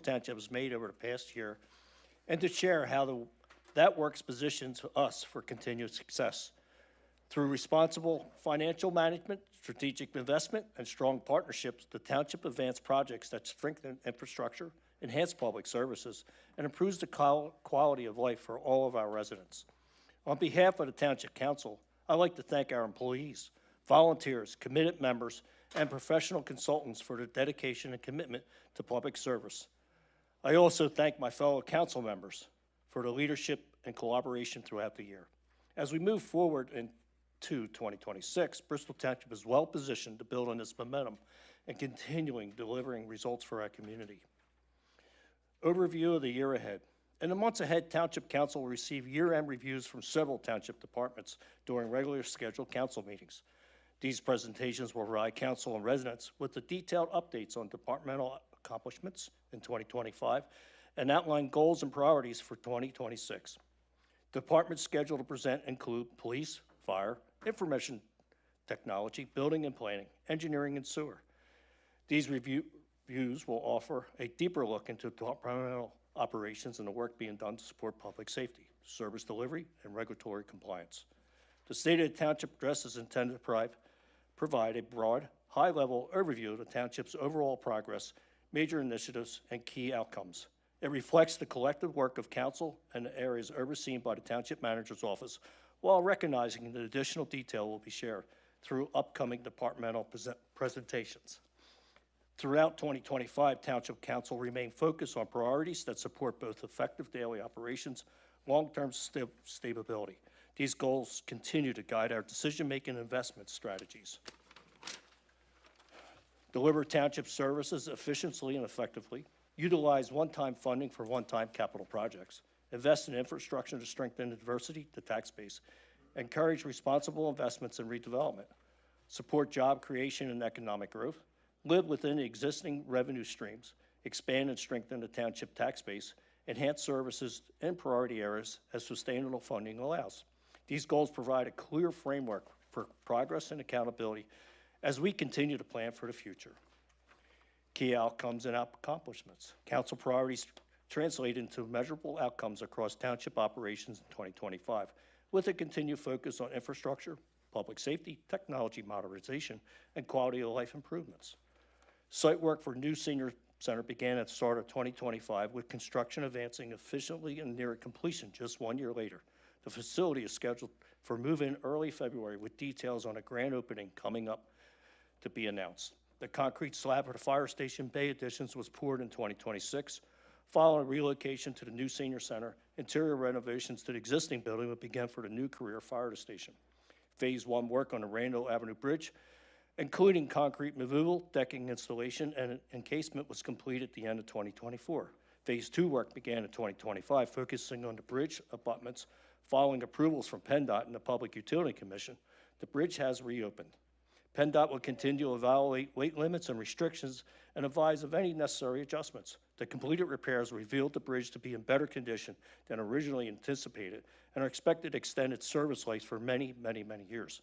Township has made over the past year and to share how that work positions us for continued success. Through responsible financial management, strategic investment, and strong partnerships, the Township advanced projects that strengthen infrastructure, enhance public services, and improves the quality of life for all of our residents. On behalf of the Township Council, I'd like to thank our employees, volunteers, committed members, and professional consultants for their dedication and commitment to public service. I also thank my fellow council members for their leadership and collaboration throughout the year. As we move forward into 2026, Bristol Township is well positioned to build on this momentum and continuing delivering results for our community. Overview of the year ahead. In the months ahead, Township Council will receive year-end reviews from several Township departments during regular scheduled council meetings. These presentations will provide council and residents with the detailed updates on departmental accomplishments in 2025 and outline goals and priorities for 2026. Departments scheduled to present include police, fire, information technology, building and planning, engineering, and sewer. These reviews will offer a deeper look into departmental operations and the work being done to support public safety, service delivery, and regulatory compliance. The State of the Township address is intended to provide a broad, high-level overview of the Township's overall progress, major initiatives, and key outcomes. It reflects the collective work of Council and the areas overseen by the Township Manager's Office, while recognizing that additional detail will be shared through upcoming departmental presentations. Throughout 2025, Township Council remained focused on priorities that support both effective daily operations, long-term stability. These goals continue to guide our decision-making and investment strategies. Deliver Township services efficiently and effectively, utilize one-time funding for one-time capital projects, invest in infrastructure to strengthen the diversity, the tax base, encourage responsible investments and redevelopment, support job creation and economic growth, live within the existing revenue streams, expand and strengthen the Township tax base, enhance services in priority areas as sustainable funding allows. These goals provide a clear framework for progress and accountability as we continue to plan for the future. Key outcomes and accomplishments. Council priorities translate into measurable outcomes across Township operations in 2025, with a continued focus on infrastructure, public safety, technology modernization, and quality of life improvements. Site work for new senior center began at the start of 2025, with construction advancing efficiently and near completion just 1 year later. The facility is scheduled for move-in early February, with details on a grand opening coming up to be announced. The concrete slab for the fire station bay additions was poured in 2026. Following relocation to the new senior center, interior renovations to the existing building will begin for the new career fire station. Phase 1 work on the Randall Avenue Bridge, including concrete removal, decking installation, and encasement, was completed at the end of 2024. Phase 2 work began in 2025, focusing on the bridge abutments. Following approvals from PennDOT and the Public Utility Commission, the bridge has reopened. PennDOT will continue to evaluate weight limits and restrictions and advise of any necessary adjustments. The completed repairs revealed the bridge to be in better condition than originally anticipated and are expected to extend its service life for many, many, many years.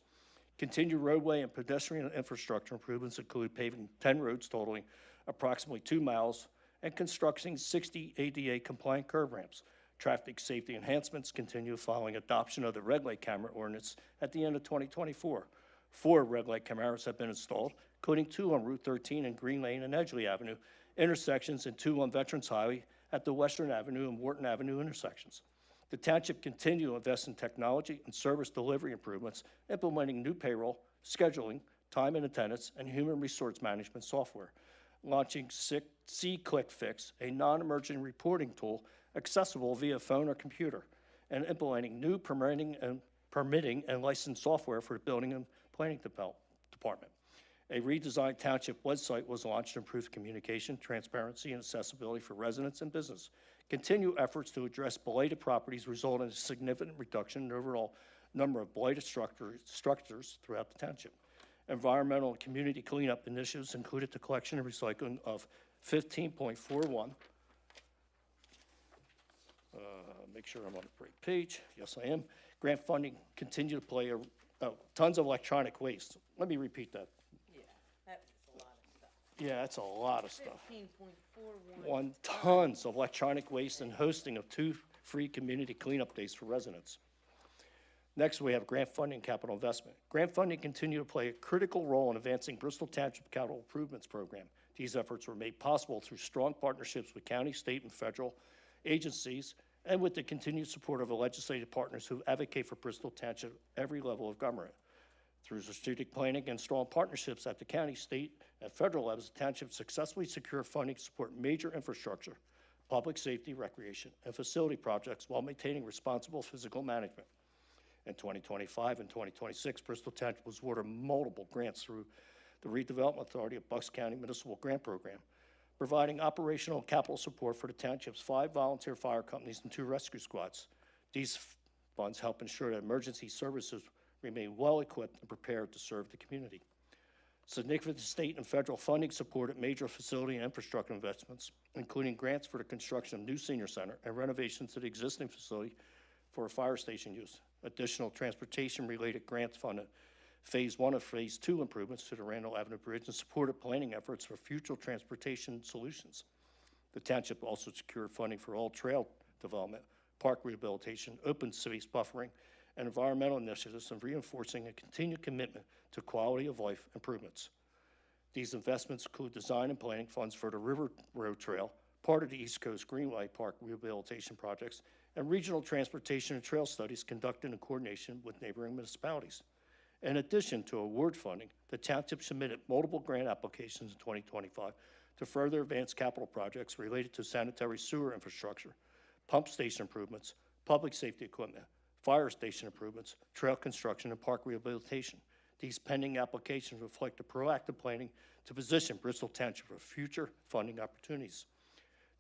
Continued roadway and pedestrian infrastructure improvements include paving 10 roads totaling approximately 2 miles and constructing 60 ADA compliant curb ramps. Traffic safety enhancements continue following adoption of the red light camera ordinance at the end of 2024. 4 red light cameras have been installed, including 2 on Route 13 and Green Lane and Edgeley Avenue intersections and 2 on Veterans Highway at the Western Avenue and Wharton Avenue intersections. The Township continues to invest in technology and service delivery improvements, implementing new payroll, scheduling, time and attendance, and human resource management software, launching C-Click Fix, a non-emergent reporting tool accessible via phone or computer, and implementing new permitting and license software for the Building and Planning Department. A redesigned Township website was launched to improve communication, transparency, and accessibility for residents and business. Continued efforts to address blighted properties result in a significant reduction in the overall number of blighted structures throughout the Township. Environmental and community cleanup initiatives included the collection and recycling of 15.41. Make sure I'm on the right page. Yes, I am. Grant funding continue to play tons of electronic waste. Let me repeat that. Yeah, that's a lot of stuff. Yeah, that's a lot of stuff. 15.41. Tons of electronic waste and hosting of 2 free community cleanup days for residents. Next, we have grant funding and capital investment. Grant funding continue to play a critical role in advancing Bristol Township Capital Improvements Program. These efforts were made possible through strong partnerships with county, state, and federal agencies, and with the continued support of the legislative partners who advocate for Bristol Township at every level of government. Through strategic planning and strong partnerships at the county, state, and federal levels, the township successfully secured funding to support major infrastructure, public safety, recreation, and facility projects while maintaining responsible physical management. In 2025 and 2026, Bristol Township was awarded multiple grants through the Redevelopment Authority of Bucks County Municipal Grant Program, providing operational and capital support for the township's 5 volunteer fire companies and 2 rescue squads. These funds help ensure that emergency services remain well-equipped and prepared to serve the community. Significant state and federal funding supported major facility and infrastructure investments, including grants for the construction of new senior center and renovations to the existing facility for fire station use. Additional transportation-related grants funded Phase 1 of Phase 2 improvements to the Randall Avenue Bridge and supported planning efforts for future transportation solutions. The township also secured funding for all trail development, park rehabilitation, open space buffering, and environmental initiatives, and reinforcing a continued commitment to quality of life improvements. These investments include design and planning funds for the River Road Trail, part of the East Coast Greenway Park rehabilitation projects, and regional transportation and trail studies conducted in coordination with neighboring municipalities. In addition to award funding, the township submitted multiple grant applications in 2025 to further advance capital projects related to sanitary sewer infrastructure, pump station improvements, public safety equipment, fire station improvements, trail construction, and park rehabilitation. These pending applications reflect the proactive planning to position Bristol Township for future funding opportunities.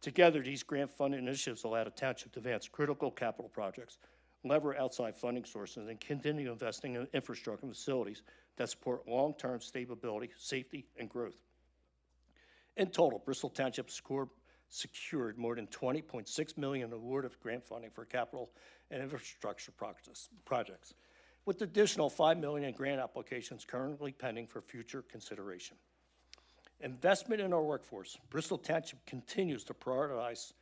Together, these grant funding initiatives allow the township to advance critical capital projects, lever outside funding sources, and continue investing in infrastructure and facilities that support long-term stability, safety, and growth. In total, Bristol Township secured more than $20.6 million awarded grant funding for capital and infrastructure projects, with additional $5 million in grant applications currently pending for future consideration. Investment in our workforce. Bristol Township continues to prioritize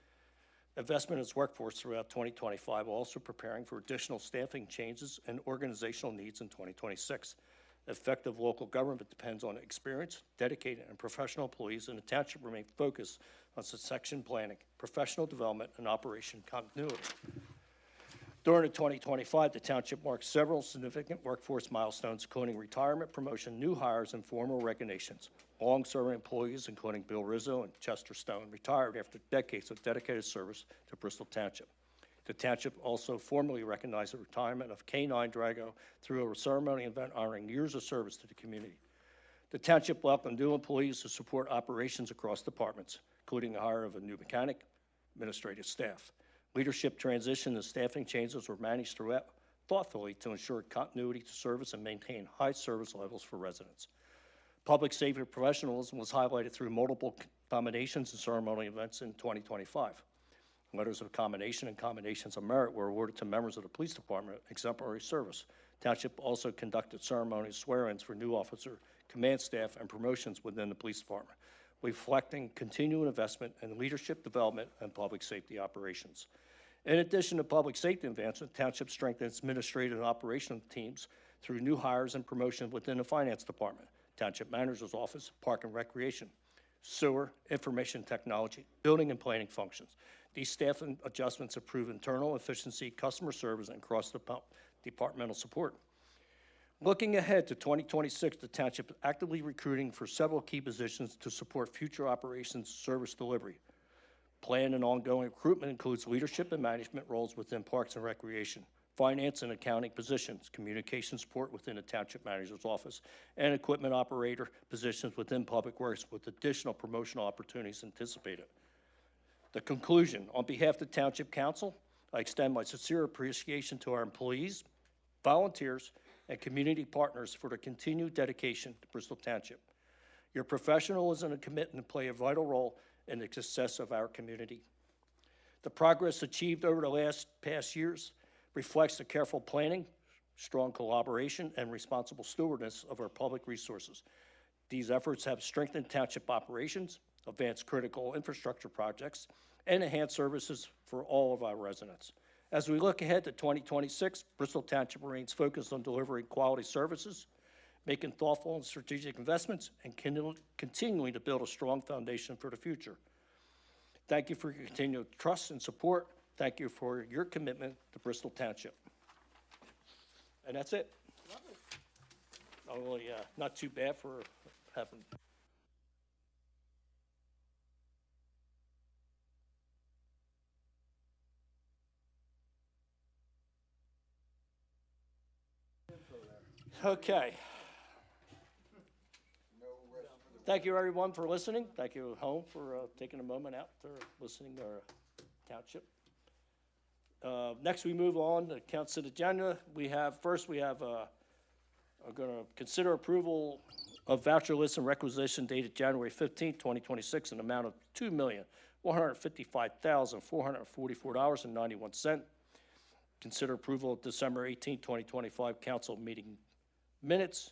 investment in its workforce throughout 2025, while also preparing for additional staffing changes and organizational needs in 2026. Effective local government depends on experienced, dedicated, and professional employees, and the township remains focused on succession planning, professional development, and operation continuity. During 2025, the township marked several significant workforce milestones, including retirement, promotion, new hires, and formal recognitions. Long-serving employees, including Bill Rizzo and Chester Stone, retired after decades of dedicated service to Bristol Township. The township also formally recognized the retirement of K-9 Drago through a ceremony event honoring years of service to the community. The township welcomed new employees to support operations across departments, including the hire of a new mechanic, administrative staff. Leadership transition and staffing changes were managed throughout thoughtfully to ensure continuity to service and maintain high service levels for residents. Public safety professionalism was highlighted through multiple commendations and ceremonial events in 2025. Letters of commendation and commendations of merit were awarded to members of the police department, exemplary service. Township also conducted ceremonial swear-ins for new officer, command staff, and promotions within the police department, reflecting continued investment in leadership development and public safety operations. In addition to public safety advancement, the township strengthened its administrative and operational teams through new hires and promotions within the finance department, township manager's office, park and recreation, sewer, information technology, building and planning functions. These staff adjustments improve internal efficiency, customer service, and cross-departmental support. Looking ahead to 2026, the township is actively recruiting for several key positions to support future operations service delivery. Planned and ongoing recruitment includes leadership and management roles within parks and recreation, finance and accounting positions, communication support within the township manager's office, and equipment operator positions within public works, with additional promotional opportunities anticipated. The conclusion: on behalf of the Township Council, I extend my sincere appreciation to our employees, volunteers, and community partners for their continued dedication to Bristol Township. Your professionalism and commitment play a vital role in the success of our community. The progress achieved over the past years reflects the careful planning, strong collaboration, and responsible stewardship of our public resources. These efforts have strengthened township operations, advanced critical infrastructure projects, and enhanced services for all of our residents. As we look ahead to 2026, Bristol Township remains focused on delivering quality services, making thoughtful and strategic investments, and continuing to build a strong foundation for the future. Thank you for your continued trust and support. Thank you for your commitment to Bristol Township. And that's it. Only, not too bad for having. Okay. Thank you, everyone, for listening. Thank you, home, for taking a moment out for listening to our township. Next, we move on to council agenda. First, we have are going to consider approval of voucher list and requisition dated January 15, 2026, in an amount of $2,155,444.91. Consider approval of December 18, 2025 council meeting minutes.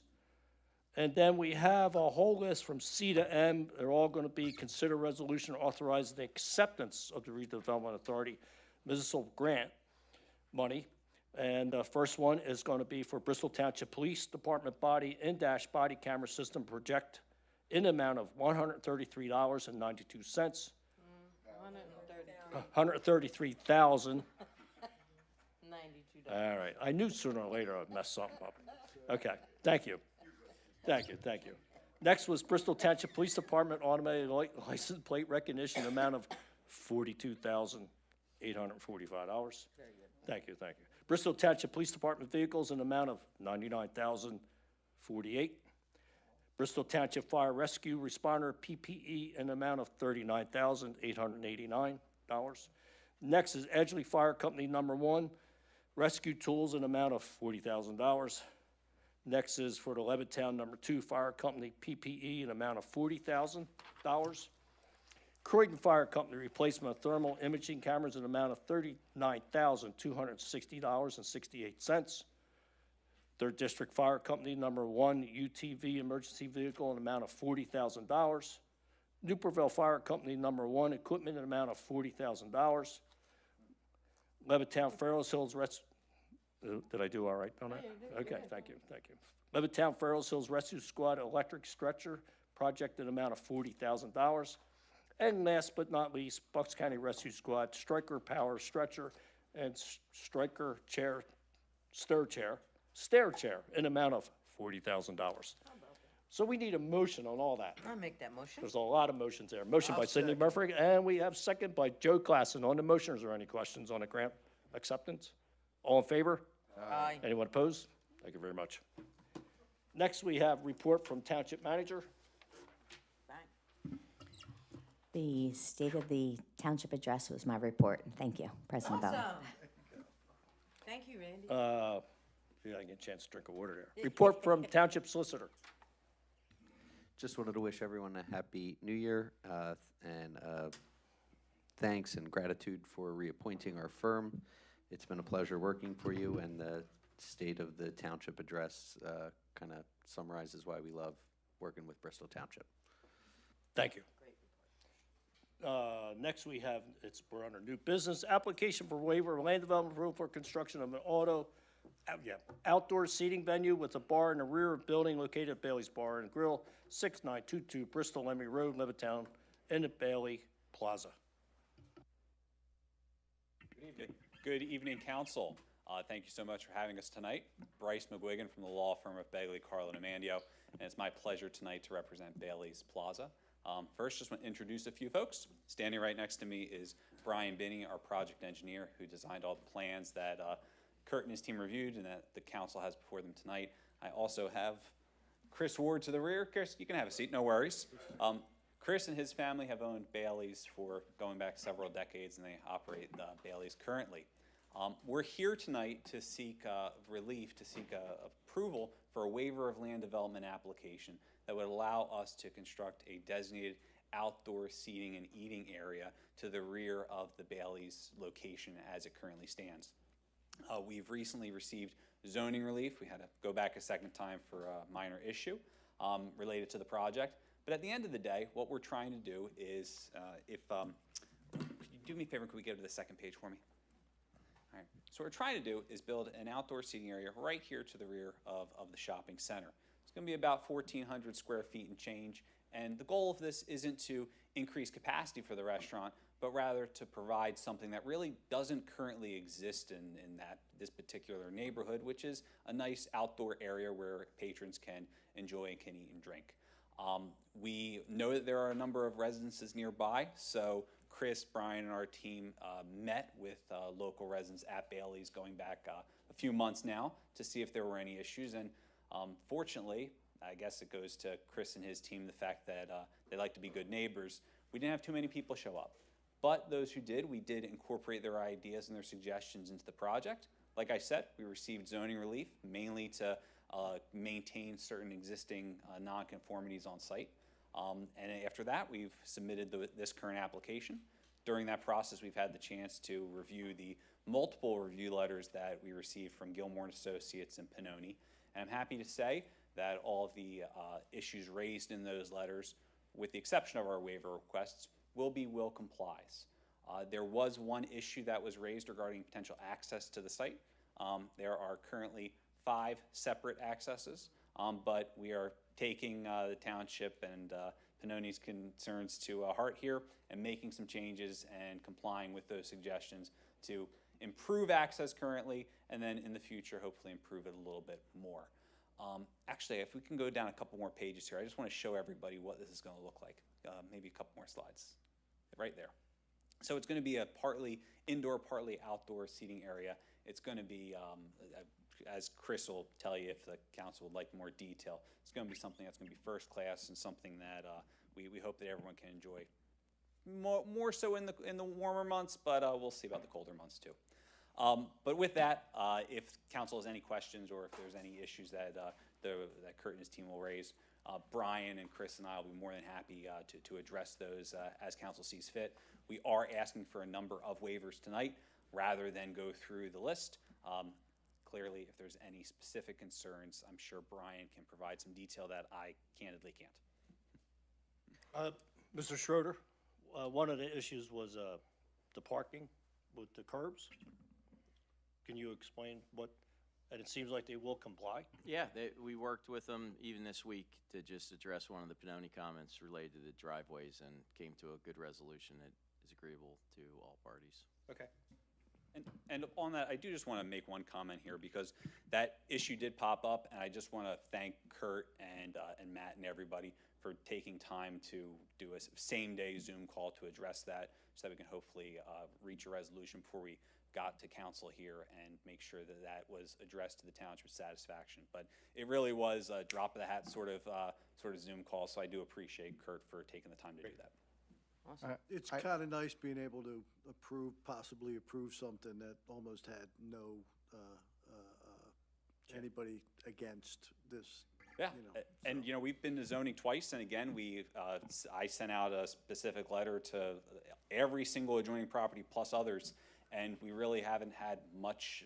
And then we have a whole list from C to M. They're all going to be consider resolution authorizing the acceptance of the redevelopment authority municipal grant money. And the first one is going to be for Bristol Township Police Department body in-dash body camera system project in the amount of $133.92. $133,000. $92. All right. I knew sooner or later I'd mess something up. Okay. Thank you. Thank you. Thank you. Next was Bristol Township Police Department automated license plate recognition in the amount of $42,845. Thank you. Thank you. Bristol Township Police Department vehicles in the amount of $99,048. Bristol Township Fire Rescue Responder PPE in the amount of $39,889. Next is Edgley Fire Company number 1, rescue tools in the amount of $40,000. Next is for the Levittown number 2 Fire Company PPE in the amount of $40,000. Croydon Fire Company replacement of thermal imaging cameras in the amount of $39,260.68. Third District Fire Company number 1 UTV emergency vehicle in the amount of $40,000. Newportville Fire Company number 1 equipment in the amount of $40,000. Levittown Farrells Hills did I do all right on that? Okay, thank you, thank you. Levittown Farrells Hills Rescue Squad electric stretcher project in the amount of $40,000. And last but not least, Bucks County Rescue Squad striker power stretcher and striker chair, stair chair in the amount of $40,000. So we need a motion on all that. I'll make that motion. There's a lot of motions there. Motion by Cindy Murphy, and we have second by Joe Klassen. On the motion, is there any questions on the grant acceptance? All in favor? Aye. Anyone opposed? Thank you very much. Next, we have report from Township Manager. The State of the Township Address was my report. Thank you, President Bell. Awesome. Thank you, Randy. Yeah, I get a chance to drink a water there. Report from Township Solicitor. Just wanted to wish everyone a happy new year and thanks and gratitude for reappointing our firm. It's been a pleasure working for you, and the State of the Township Address kind of summarizes why we love working with Bristol Township. Thank you. Next we have, we're under new business, application for waiver of land development approval for construction of an outdoor seating venue with a bar in the rear of building located at Bailey's Bar and Grill, 6922 Bristol Emery Road, Levittown, in the Bailey Plaza. Good evening, Council. Thank you so much for having us tonight. Bryce McGuigan from the law firm of Bailey, Carlin, and Amandio, and it's my pleasure tonight to represent Bailey's Plaza. First, just want to introduce a few folks. Standing right next to me is Brian Binney, our project engineer, who designed all the plans that Kurt and his team reviewed and that the council has before them tonight. I also have Chris Ward to the rear. Chris, you can have a seat, no worries. Chris and his family have owned Bailey's for going back several decades, and they operate Bailey's currently. We're here tonight to seek relief, to seek approval for a waiver of land development application that would allow us to construct a designated outdoor seating and eating area to the rear of the Bailey's location as it currently stands. We've recently received zoning relief. We had to go back a second time for a minor issue. related to the project. But at the end of the day, what we're trying to do is, could you do me a favor, could we go to the second page for me? All right. So what we're trying to do is build an outdoor seating area right here to the rear of the shopping center. It's going to be about 1,400 square feet and change. And the goal of this isn't to increase capacity for the restaurant, but rather to provide something that really doesn't currently exist in this particular neighborhood, which is a nice outdoor area where patrons can enjoy and can eat and drink. We know that there are a number of residences nearby, so Chris, Brian, and our team met with local residents at Bailey's going back a few months now to see if there were any issues. And fortunately, I guess it goes to Chris and his team, the fact that they like to be good neighbors. We didn't have too many people show up. But those who did, we did incorporate their ideas and their suggestions into the project. Like I said, we received zoning relief, mainly to maintain certain existing nonconformities on site. And after that, we've submitted this current application. During that process, we've had the chance to review the multiple review letters that we received from Gilmore and Associates and Pannoni. And I'm happy to say that all of the issues raised in those letters, with the exception of our waiver requests, will complies. There was one issue that was raised regarding potential access to the site. There are currently 5 separate accesses, but we are taking the township and Pannoni's concerns to heart here and making some changes and complying with those suggestions to improve access currently, and then in the future, hopefully improve it a little bit more. Actually, if we can go down a couple more pages here, I just want to show everybody what this is going to look like. Maybe a couple more slides. Right there. So it's going to be a partly indoor, partly outdoor seating area. It's going to be, as Chris will tell you if the council would like more detail, it's going to be something that's going to be first class and something that we hope that everyone can enjoy. More so in the warmer months, but we'll see about the colder months too. But with that, if council has any questions or if there's any issues that Kurt and his team will raise, Brian and Chris and I will be more than happy to address those as council sees fit. We are asking for a number of waivers tonight rather than go through the list. Clearly, if there's any specific concerns, I'm sure Brian can provide some detail that I candidly can't. Mr. Schroeder, one of the issues was the parking with the curbs. Can you explain what, and it seems like they will comply? Yeah, we worked with them even this week to just address one of the Pannoni comments related to the driveways and came to a good resolution that is agreeable to all parties. Okay. And on that, I do just want to make one comment here because that issue did pop up, and I just want to thank Kurt and Matt and everybody for taking time to do a same-day Zoom call to address that so that we can hopefully reach a resolution before we got to council here and make sure that that was addressed to the township's satisfaction. But it really was a drop of the hat sort of Zoom call, so I do appreciate Kurt for taking the time to do that. Awesome. It's kind of nice being able to possibly approve something that almost had no, anybody against this. Yeah, You know, and you know, we've been to zoning twice, and again, I sent out a specific letter to every single adjoining property plus others, and we really haven't had much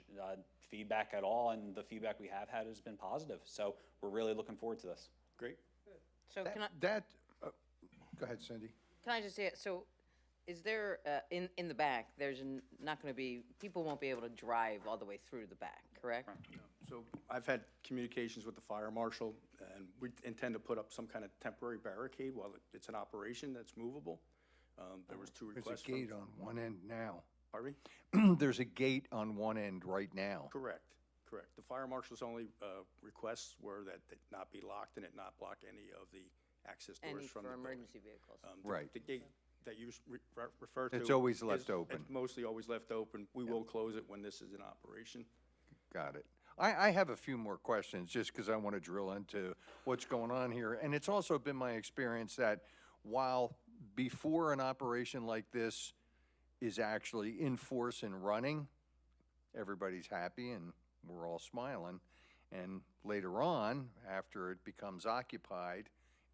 feedback at all, and the feedback we have had has been positive. So we're really looking forward to this. Great. So can Go ahead, Cindy. I just say, so is there, in the back, there's not going to be, people won't be able to drive all the way through the back, correct? So I've had communications with the fire marshal, and we intend to put up some kind of temporary barricade while it's an operation that's movable. There was 2 requests. There's a gate on one end now. Pardon me? There's a gate on one end right now. Correct. The fire marshal's only requests were that it not be locked and it not block any of the access doors Any from for the building. emergency vehicles? Right. The gate that you refer to. It's always left is- open. It's mostly always left open. We will close it when this is in operation. Got it. I have a few more questions just because I want to drill into what's going on here. And it's also been my experience that while before an operation like this is actually in force and running, everybody's happy and we're all smiling. And later on, after it becomes occupied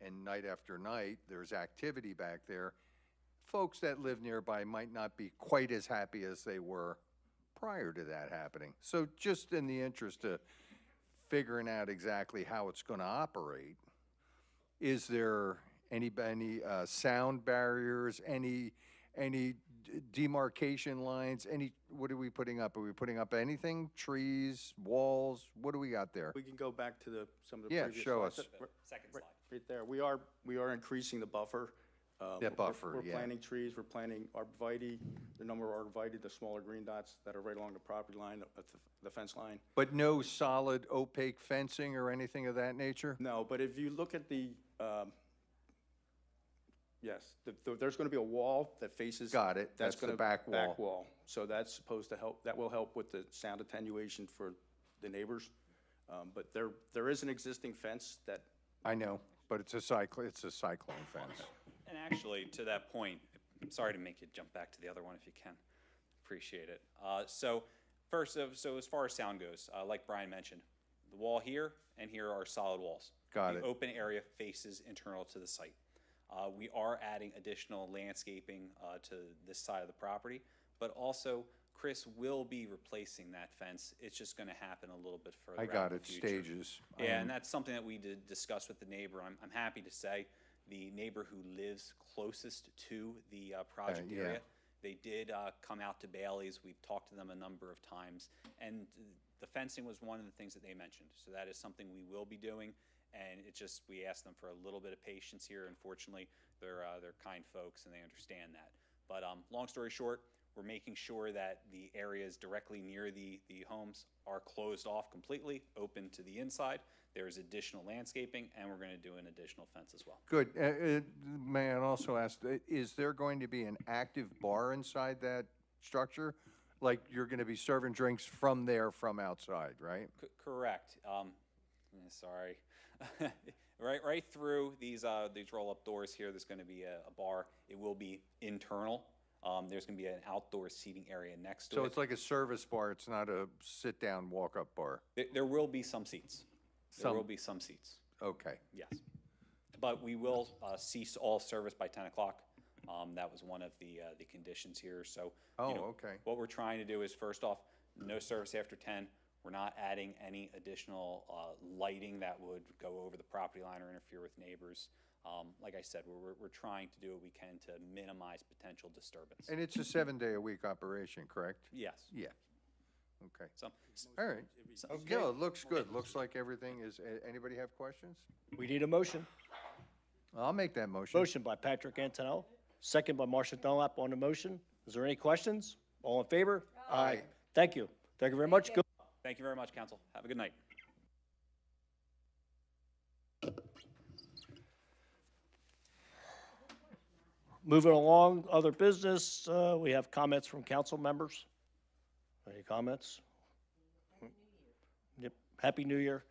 and night after night, there's activity back there, folks that live nearby might not be quite as happy as they were prior to that happening. So just in the interest of figuring out exactly how it's going to operate, is there any sound barriers, any demarcation lines, what are we putting up? Are we putting up anything? Trees, walls? What do we got there? We can go back to some of the Yeah, previous show slides. us. Second slide. Right there. We are increasing the buffer. That buffer, We're yeah. planting trees, we're planting arborvitae, the number of arborvitae, the smaller green dots that are right along the property line, the fence line. But no solid opaque fencing or anything of that nature? No, but if you look at yes, there's going to be a wall that faces. Got it. That's the gonna- back wall. Back wall. So that's supposed to help, that will help with the sound attenuation for the neighbors. But there is an existing fence that, I know, but it's a cyclone fence. And actually, to that point, I'm sorry to make you jump back to the other one if you can. Appreciate it. So first, so as far as sound goes, like Brian mentioned, the wall here and here are solid walls. Got it. The open area faces internal to the site. We are adding additional landscaping to this side of the property, but also Chris will be replacing that fence. It's just going to happen a little bit further I out got in it, the future. stages. Yeah, and that's something that we did discuss with the neighbor. I'm happy to say the neighbor who lives closest to the project yeah. area, they did come out to Bailey's. We've talked to them a number of times, and the fencing was one of the things that they mentioned. So that is something we will be doing, and it's just we asked them for a little bit of patience here. Unfortunately, they're kind folks and they understand that. But long story short, we're making sure that the areas directly near the homes are closed off completely, open to the inside. There's additional landscaping, and we're going to do an additional fence as well. Good. May I also ask, is there going to be an active bar inside that structure? Like you're going to be serving drinks from outside, right? Correct. Sorry. Right through these roll-up doors here, there's going to be a bar. It will be internal. There's going to be an outdoor seating area next to it. So it's like a service bar, it's not a sit-down, walk-up bar? There will be some seats. There will be some seats, Okay. yes. But we will cease all service by 10 o'clock. That was one of the conditions here, so. Oh, you know, okay. What we're trying to do is, first off, no service after 10. We're not adding any additional lighting that would go over the property line or interfere with neighbors. Like I said, we're trying to do what we can to minimize potential disturbance. And it's a 7-day-a-week operation, correct? Yes. Yeah. Okay. So, All right. No, it looks good. Looks like everything is, anybody have questions? We need a motion. I'll make that motion. Motion by Patrick Antonello, second by Marcia Dunlap on the motion. Is there any questions? All in favor? Aye. Thank you. Thank you very much. Good. thank you very much, council. Have a good night. Moving along, other business, we have comments from council members. Any comments? Yep, Happy New Year.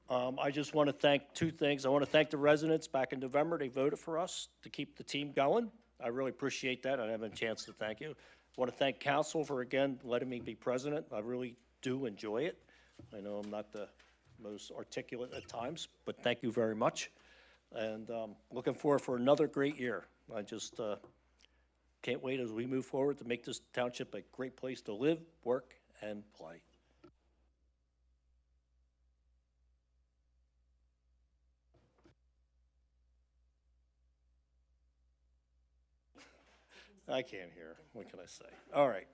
I just want to thank two things. I want to thank the residents back in November. They voted for us to keep the team going. I really appreciate that. I didn't have a chance to thank you. I want to thank council for, again, letting me be president. I really do enjoy it. I know I'm not the most articulate at times, but thank you very much. And looking forward for another great year. I just can't wait as we move forward to make this township a great place to live, work, and play. I can't hear. What can I say? All right.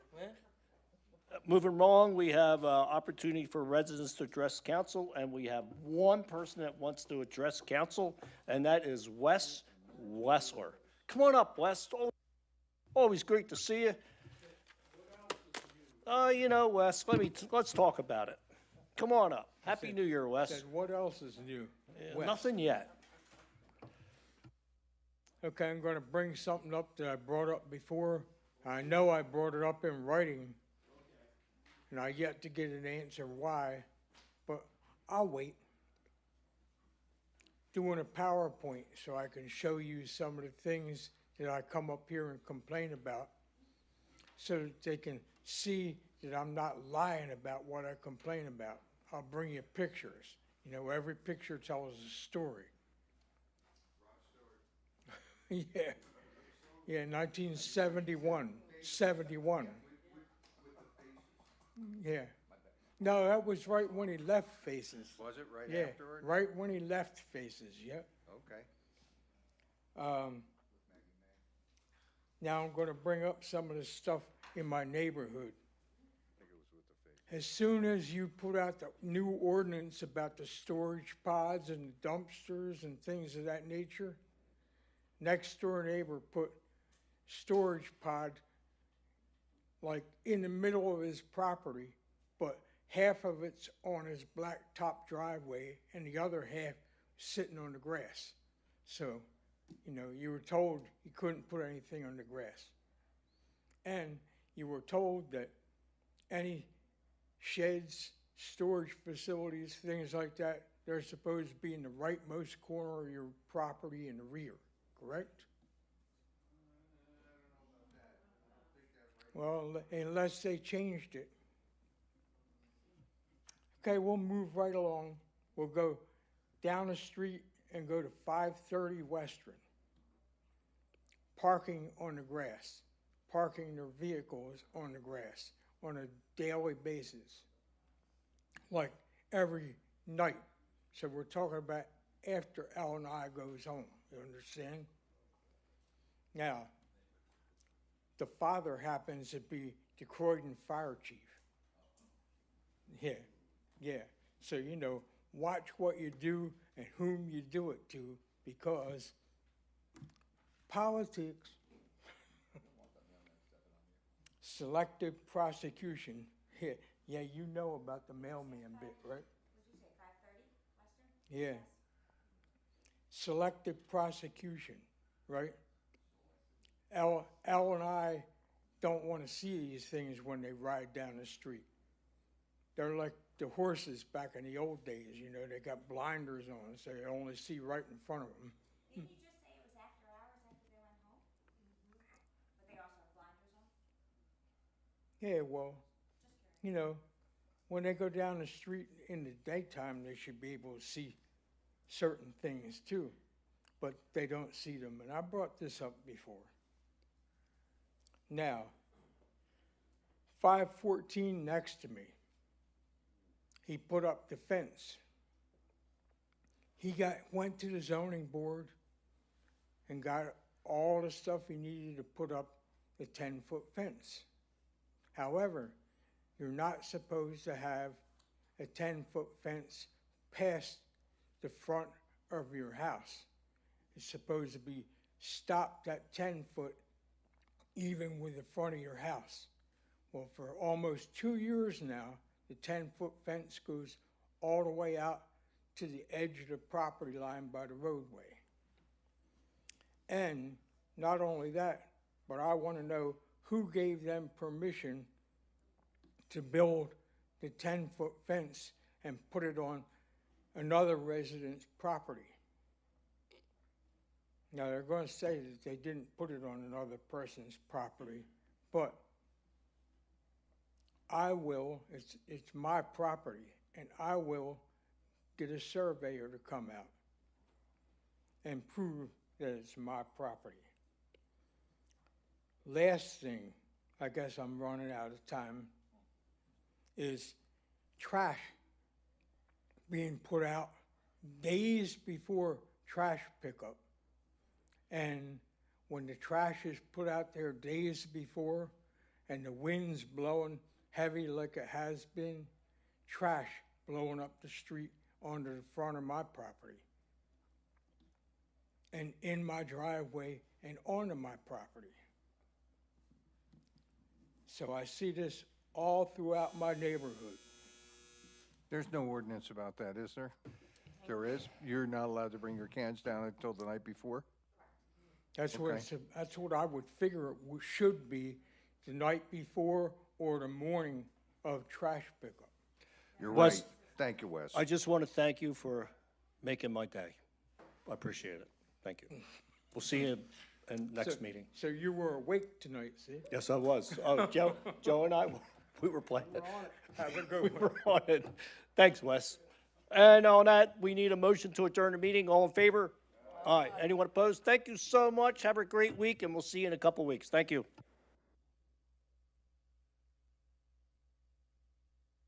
Moving along, we have opportunity for residents to address council, and we have one person that wants to address council, and that is Wes Wessler. Come on up, Wes. Always great to see you. You know, Wes, let's talk about it. Come on up. Happy New Year, Wes. Said, what else is new? Wes. Nothing yet. Okay, I'm gonna bring something up that I brought up before. I know I brought it up in writing, and I yet to get an answer why, but I'll wait. Doing a PowerPoint so I can show you some of the things that I come up here and complain about, so that they can see that I'm not lying about what I complain about. I'll bring you pictures. You know, every picture tells a story. Yeah, 1971, 71. Yeah, No, that was right when he left Faces. Was it right Yeah, afterward? right when he left Faces, yep. Okay. Now I'm gonna bring up some of the stuff in my neighborhood. As soon as you put out the new ordinance about the storage pods and dumpsters and things of that nature, next door neighbor put storage pod like in the middle of his property, but half of it's on his blacktop driveway and the other half sitting on the grass. So, you know, you were told you couldn't put anything on the grass. And you were told that any sheds, storage facilities, things like that, they're supposed to be in the rightmost corner of your property in the rear, correct? Well, unless they changed it. Okay, we'll move right along. We'll go down the street and go to 530 Western. Parking on the grass, parking their vehicles on the grass on a daily basis, like every night. So we're talking about after Al and I goes home, you understand? Now, the father happens to be the Croydon Fire Chief. Yeah. So, you know, watch what you do and whom you do it to, because politics, selective prosecution, yeah, you know about the mailman bit, right? What did you say, 530 Western? Yeah. Selective prosecution, right? Al and I don't want to see these things when they ride down the street. They're like the horses back in the old days, you know, they got blinders on, so they only see right in front of them. Didn't you just say it was after hours after they went home? But they also have blinders on? Yeah, well, you know, when they go down the street in the daytime, they should be able to see certain things too, but they don't see them. And I brought this up before. Now, 514 next to me, he put up the fence. He went to the zoning board and got all the stuff he needed to put up the 10-foot fence. However, you're not supposed to have a 10-foot fence past the front of your house. It's supposed to be stopped at 10 foot, even with the front of your house. Well, for almost 2 years now, the 10-foot fence goes all the way out to the edge of the property line by the roadway. And not only that, but I want to know who gave them permission to build the 10-foot fence and put it on another resident's property. Now, they're going to say that they didn't put it on another person's property, but I will, it's my property, and I will get a surveyor to come out and prove that it's my property. Last thing, I guess I'm running out of time, is trash being put out days before trash pickup. And when the trash is put out there days before and the wind's blowing heavy like it has been, trash blowing up the street onto the front of my property and in my driveway and onto my property. So I see this all throughout my neighborhood. There's no ordinance about that, is there? There is? You're not allowed to bring your cans down until the night before? That's what that's what I would figure it should be, the night before or the morning of trash pickup. You're Wes- right. Thank you, Wes. I just want to thank you for making my day. I appreciate it. Thank you. We'll see you in next meeting. So you were awake tonight, see? Yes, I was. Oh, Joe and I, we were playing it. Have a good We one. were on it. Thanks, Wes. And on that, we need a motion to adjourn the meeting. All in favor? Aye. Anyone opposed? Thank you so much. Have a great week, and we'll see you in a couple weeks. Thank you.